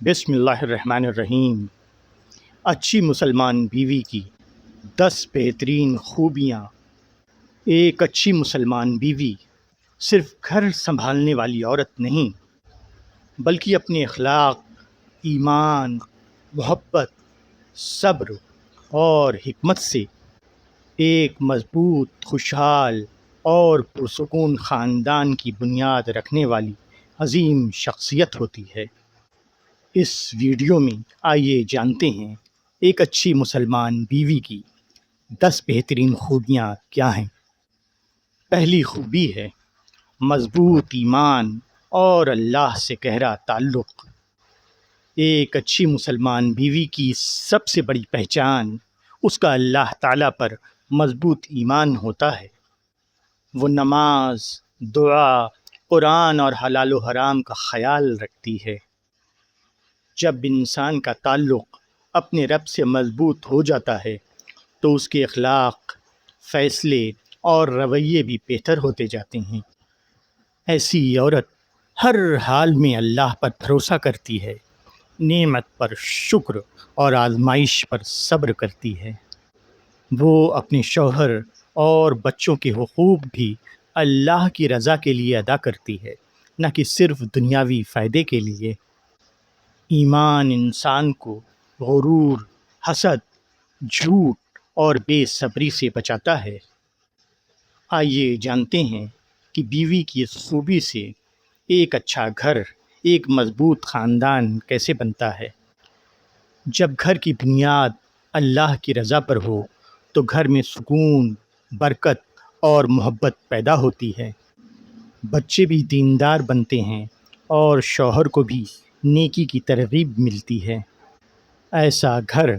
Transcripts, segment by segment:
بسم اللہ الرحمن الرحیم۔ اچھی مسلمان بیوی کی 10 بہترین خوبیاں۔ ایک اچھی مسلمان بیوی صرف گھر سنبھالنے والی عورت نہیں، بلکہ اپنے اخلاق، ایمان، محبت، صبر اور حکمت سے ایک مضبوط، خوشحال اور پرسکون خاندان کی بنیاد رکھنے والی عظیم شخصیت ہوتی ہے۔ اس ویڈیو میں آئیے جانتے ہیں ایک اچھی مسلمان بیوی کی 10 بہترین خوبیاں کیا ہیں۔ پہلی خوبی ہے مضبوط ایمان اور اللہ سے گہرا تعلق۔ ایک اچھی مسلمان بیوی کی سب سے بڑی پہچان اس کا اللہ تعالیٰ پر مضبوط ایمان ہوتا ہے۔ وہ نماز، دعا، قرآن اور حلال و حرام کا خیال رکھتی ہے۔ جب انسان کا تعلق اپنے رب سے مضبوط ہو جاتا ہے تو اس کے اخلاق، فیصلے اور رویے بھی بہتر ہوتے جاتے ہیں۔ ایسی عورت ہر حال میں اللہ پر بھروسہ کرتی ہے، نعمت پر شکر اور آزمائش پر صبر کرتی ہے۔ وہ اپنے شوہر اور بچوں کے حقوق بھی اللہ کی رضا کے لیے ادا کرتی ہے، نہ کہ صرف دنیاوی فائدے کے لیے۔ ایمان انسان کو غرور، حسد، جھوٹ اور بے صبری سے بچاتا ہے۔ آئیے جانتے ہیں کہ بیوی کی اس خوبی سے ایک اچھا گھر، ایک مضبوط خاندان کیسے بنتا ہے۔ جب گھر کی بنیاد اللہ کی رضا پر ہو تو گھر میں سکون، برکت اور محبت پیدا ہوتی ہے۔ بچے بھی دیندار بنتے ہیں اور شوہر کو بھی نیکی کی ترغیب ملتی ہے۔ ایسا گھر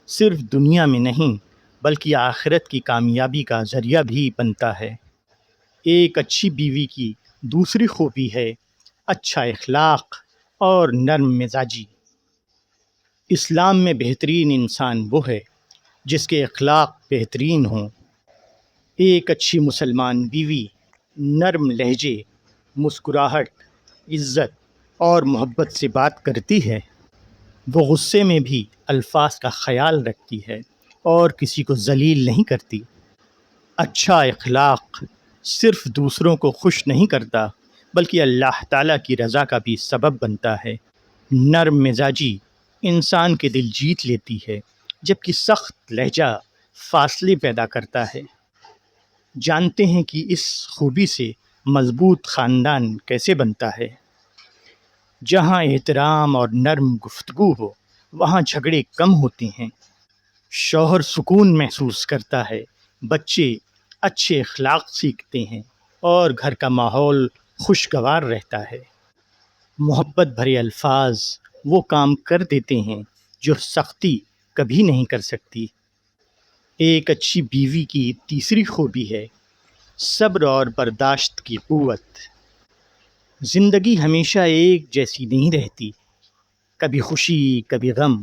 صرف دنیا میں نہیں بلکہ آخرت کی کامیابی کا ذریعہ بھی بنتا ہے۔ ایک اچھی بیوی کی دوسری خوبی ہے اچھا اخلاق اور نرم مزاجی۔ اسلام میں بہترین انسان وہ ہے جس کے اخلاق بہترین ہوں۔ ایک اچھی مسلمان بیوی نرم لہجے، مسکراہٹ، عزت اور محبت سے بات کرتی ہے۔ وہ غصے میں بھی الفاظ کا خیال رکھتی ہے اور کسی کو ذلیل نہیں کرتی۔ اچھا اخلاق صرف دوسروں کو خوش نہیں کرتا بلکہ اللہ تعالیٰ کی رضا کا بھی سبب بنتا ہے۔ نرم مزاجی انسان کے دل جیت لیتی ہے جبکہ سخت لہجہ فاصلے پیدا کرتا ہے۔ جانتے ہیں کہ اس خوبی سے مضبوط خاندان کیسے بنتا ہے۔ جہاں احترام اور نرم گفتگو ہو وہاں جھگڑے کم ہوتے ہیں، شوہر سکون محسوس کرتا ہے، بچے اچھے اخلاق سیکھتے ہیں اور گھر کا ماحول خوشگوار رہتا ہے۔ محبت بھرے الفاظ وہ کام کر دیتے ہیں جو سختی کبھی نہیں کر سکتی۔ ایک اچھی بیوی کی تیسری خوبی ہے صبر اور برداشت کی قوت۔ زندگی ہمیشہ ایک جیسی نہیں رہتی، کبھی خوشی، کبھی غم،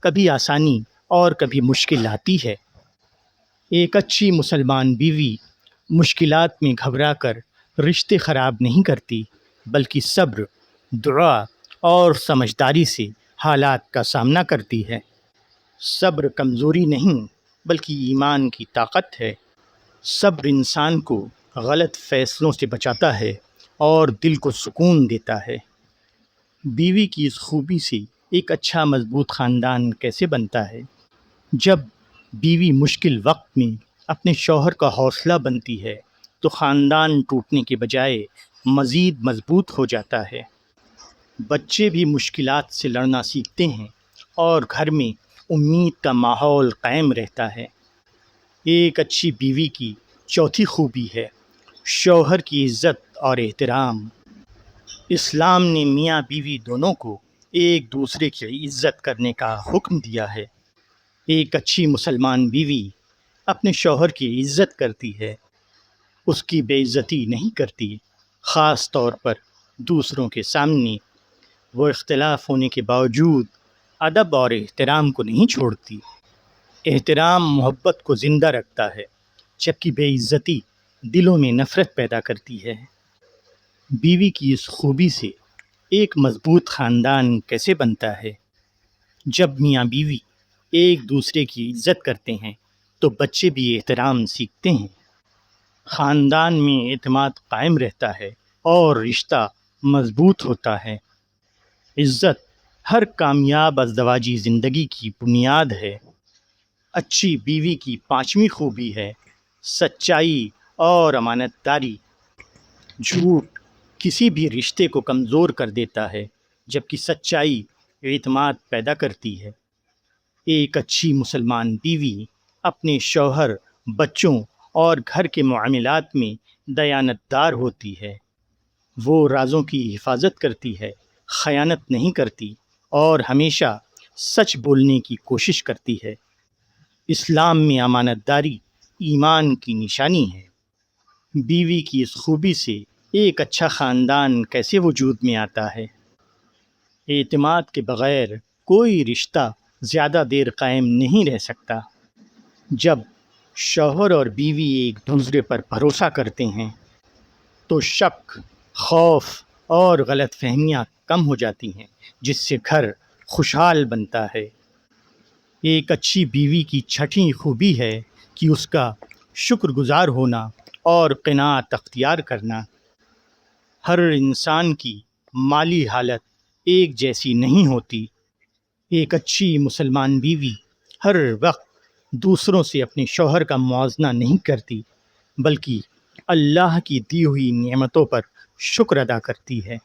کبھی آسانی اور کبھی مشکل آتی ہے۔ ایک اچھی مسلمان بیوی مشکلات میں گھبرا کر رشتے خراب نہیں کرتی بلکہ صبر، دعا اور سمجھداری سے حالات کا سامنا کرتی ہے۔ صبر کمزوری نہیں بلکہ ایمان کی طاقت ہے۔ صبر انسان کو غلط فیصلوں سے بچاتا ہے اور دل کو سکون دیتا ہے۔ بیوی کی اس خوبی سے ایک اچھا مضبوط خاندان کیسے بنتا ہے۔ جب بیوی مشکل وقت میں اپنے شوہر کا حوصلہ بنتی ہے تو خاندان ٹوٹنے کے بجائے مزید مضبوط ہو جاتا ہے۔ بچے بھی مشکلات سے لڑنا سیکھتے ہیں اور گھر میں امید کا ماحول قائم رہتا ہے۔ ایک اچھی بیوی کی چوتھی خوبی ہے شوہر کی عزت اور احترام۔ اسلام نے میاں بیوی دونوں کو ایک دوسرے کی عزت کرنے کا حکم دیا ہے۔ ایک اچھی مسلمان بیوی اپنے شوہر کی عزت کرتی ہے، اس کی بے عزتی نہیں کرتی۔ خاص طور پر دوسروں کے سامنے وہ اختلاف ہونے کے باوجود ادب اور احترام کو نہیں چھوڑتی۔ احترام محبت کو زندہ رکھتا ہے جبکہ بے عزتی دلوں میں نفرت پیدا کرتی ہے۔ بیوی کی اس خوبی سے ایک مضبوط خاندان کیسے بنتا ہے؟ جب میاں بیوی ایک دوسرے کی عزت کرتے ہیں تو بچے بھی احترام سیکھتے ہیں، خاندان میں اعتماد قائم رہتا ہے اور رشتہ مضبوط ہوتا ہے۔ عزت ہر کامیاب ازدواجی زندگی کی بنیاد ہے۔ اچھی بیوی کی پانچویں خوبی ہے سچائی اور امانت داری۔ جھوٹ کسی بھی رشتے کو کمزور کر دیتا ہے، جبکہ سچائی اعتماد پیدا کرتی ہے۔ ایک اچھی مسلمان بیوی اپنے شوہر، بچوں اور گھر کے معاملات میں دیانتدار ہوتی ہے۔ وہ رازوں کی حفاظت کرتی ہے، خیانت نہیں کرتی اور ہمیشہ سچ بولنے کی کوشش کرتی ہے۔ اسلام میں امانت داری ایمان کی نشانی ہے۔ بیوی کی اس خوبی سے ایک اچھا خاندان کیسے وجود میں آتا ہے؟ اعتماد کے بغیر کوئی رشتہ زیادہ دیر قائم نہیں رہ سکتا۔ جب شوہر اور بیوی ایک دوسرے پر بھروسہ کرتے ہیں تو شک، خوف اور غلط فہمیاں کم ہو جاتی ہیں، جس سے گھر خوشحال بنتا ہے۔ ایک اچھی بیوی کی چھٹی خوبی ہے کہ اس کا شکر گزار ہونا اور قناعت اختیار کرنا۔ ہر انسان کی مالی حالت ایک جیسی نہیں ہوتی۔ ایک اچھی مسلمان بیوی ہر وقت دوسروں سے اپنے شوہر کا موازنہ نہیں کرتی، بلکہ اللہ کی دی ہوئی نعمتوں پر شکر ادا کرتی ہے۔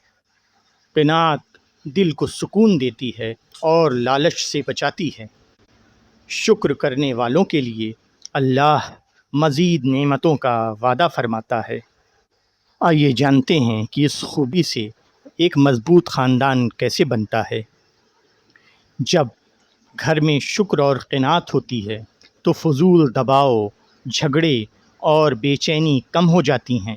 قناعت دل کو سکون دیتی ہے اور لالچ سے بچاتی ہے۔ شکر کرنے والوں کے لیے اللہ مزید نعمتوں کا وعدہ فرماتا ہے۔ آئیے جانتے ہیں کہ اس خوبی سے ایک مضبوط خاندان کیسے بنتا ہے۔ جب گھر میں شکر اور قناعت ہوتی ہے تو فضول دباؤ، جھگڑے اور بے چینی کم ہو جاتی ہیں۔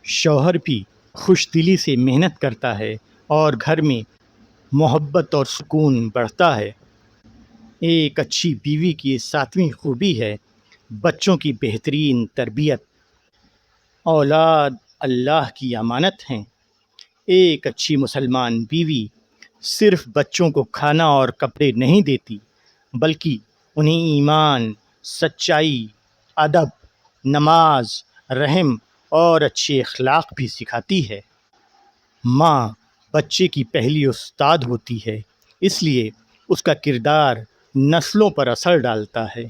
شوہر بھی خوش دلی سے محنت کرتا ہے اور گھر میں محبت اور سکون بڑھتا ہے۔ ایک اچھی بیوی کی ساتویں خوبی ہے بچوں کی بہترین تربیت۔ اولاد اللہ کی امانت ہیں۔ ایک اچھی مسلمان بیوی صرف بچوں کو کھانا اور کپڑے نہیں دیتی، بلکہ انہیں ایمان، سچائی، ادب، نماز، رحم اور اچھے اخلاق بھی سکھاتی ہے۔ ماں بچے کی پہلی استاد ہوتی ہے، اس لیے اس کا کردار نسلوں پر اثر ڈالتا ہے۔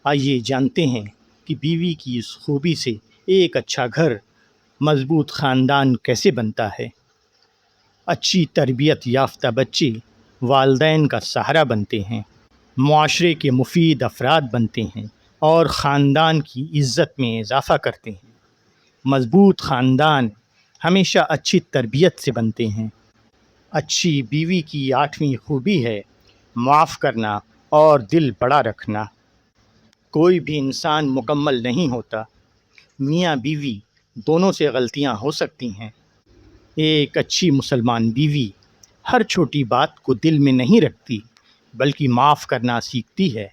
آئیے جانتے ہیں کہ بیوی کی اس خوبی سے ایک اچھا گھر، مضبوط خاندان کیسے بنتا ہے۔ اچھی تربیت یافتہ بچے والدین کا سہارا بنتے ہیں، معاشرے کے مفید افراد بنتے ہیں اور خاندان کی عزت میں اضافہ کرتے ہیں۔ مضبوط خاندان ہمیشہ اچھی تربیت سے بنتے ہیں۔ اچھی بیوی کی آٹھویں خوبی ہے معاف کرنا اور دل بڑا رکھنا۔ کوئی بھی انسان مکمل نہیں ہوتا۔ میاں بیوی دونوں سے غلطیاں ہو سکتی ہیں۔ ایک اچھی مسلمان بیوی ہر چھوٹی بات کو دل میں نہیں رکھتی، بلکہ معاف کرنا سیکھتی ہے۔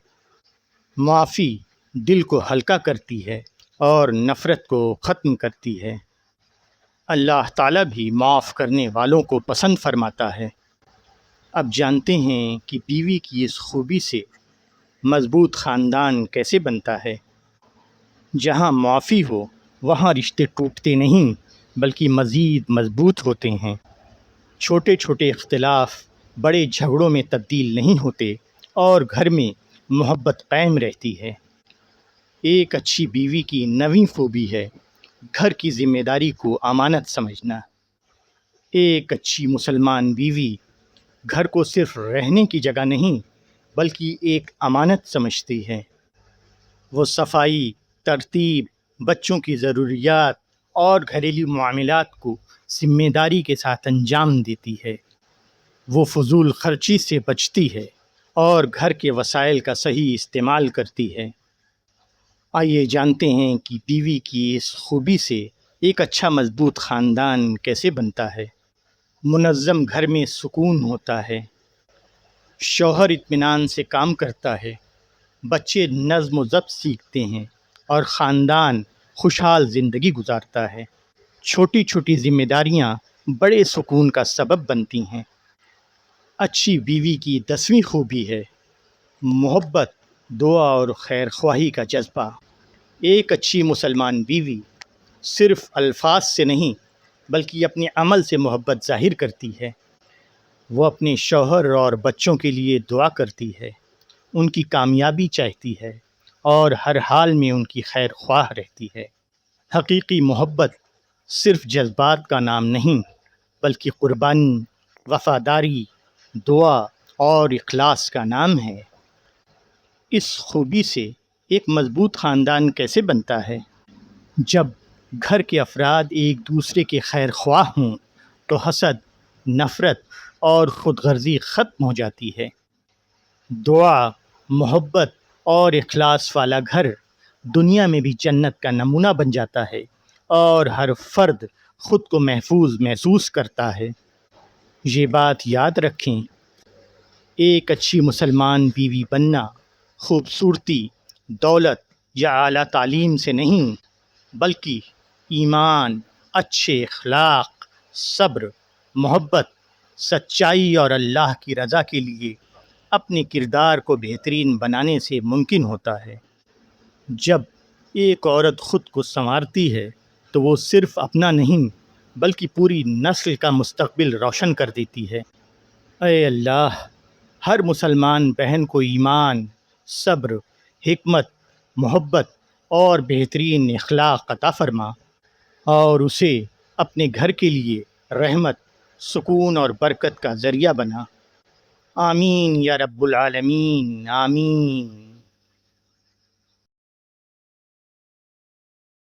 معافی دل کو ہلکا کرتی ہے اور نفرت کو ختم کرتی ہے۔ اللہ تعالیٰ بھی معاف کرنے والوں کو پسند فرماتا ہے۔ اب جانتے ہیں کہ بیوی کی اس خوبی سے مضبوط خاندان کیسے بنتا ہے۔ جہاں معافی ہو وہاں رشتے ٹوٹتے نہیں بلکہ مزید مضبوط ہوتے ہیں۔ چھوٹے چھوٹے اختلاف بڑے جھگڑوں میں تبدیل نہیں ہوتے اور گھر میں محبت قائم رہتی ہے۔ ایک اچھی بیوی کی نویں خوبی ہے گھر کی ذمہ داری کو امانت سمجھنا۔ ایک اچھی مسلمان بیوی گھر کو صرف رہنے کی جگہ نہیں بلکہ ایک امانت سمجھتی ہے۔ وہ صفائی، ترتیب، بچوں کی ضروریات اور گھریلو معاملات کو ذمہ داری کے ساتھ انجام دیتی ہے۔ وہ فضول خرچی سے بچتی ہے اور گھر کے وسائل کا صحیح استعمال کرتی ہے۔ آئیے جانتے ہیں کہ بیوی کی اس خوبی سے ایک اچھا مضبوط خاندان کیسے بنتا ہے۔ منظم گھر میں سکون ہوتا ہے۔ شوہر اطمینان سے کام کرتا ہے، بچے نظم و ضبط سیکھتے ہیں اور خاندان خوشحال زندگی گزارتا ہے۔ چھوٹی چھوٹی ذمہ داریاں بڑے سکون کا سبب بنتی ہیں۔ اچھی بیوی کی 10ویں خوبی ہے محبت، دعا اور خیر خواہی کا جذبہ۔ ایک اچھی مسلمان بیوی صرف الفاظ سے نہیں بلکہ اپنے عمل سے محبت ظاہر کرتی ہے۔ وہ اپنے شوہر اور بچوں کے لیے دعا کرتی ہے، ان کی کامیابی چاہتی ہے اور ہر حال میں ان کی خیر خواہ رہتی ہے۔ حقیقی محبت صرف جذبات کا نام نہیں بلکہ قربانی، وفاداری، دعا اور اخلاص کا نام ہے۔ اس خوبی سے ایک مضبوط خاندان کیسے بنتا ہے؟ جب گھر کے افراد ایک دوسرے کے خیر خواہ ہوں تو حسد، نفرت اور خود غرضی ختم ہو جاتی ہے۔ دعا، محبت اور اخلاص والا گھر دنیا میں بھی جنت کا نمونہ بن جاتا ہے اور ہر فرد خود کو محفوظ محسوس کرتا ہے۔ یہ بات یاد رکھیں، ایک اچھی مسلمان بیوی بننا خوبصورتی، دولت یا اعلیٰ تعلیم سے نہیں بلکہ ایمان، اچھے اخلاق، صبر، محبت، سچائی اور اللہ کی رضا کے لیے اپنے کردار کو بہترین بنانے سے ممکن ہوتا ہے۔ جب ایک عورت خود کو سنوارتی ہے تو وہ صرف اپنا نہیں بلکہ پوری نسل کا مستقبل روشن کر دیتی ہے۔ اے اللہ، ہر مسلمان بہن کو ایمان، صبر، حکمت، محبت اور بہترین اخلاق عطا فرما اور اسے اپنے گھر کے لیے رحمت، سکون اور برکت کا ذریعہ بنا۔ آمین یا رب العالمین، آمین۔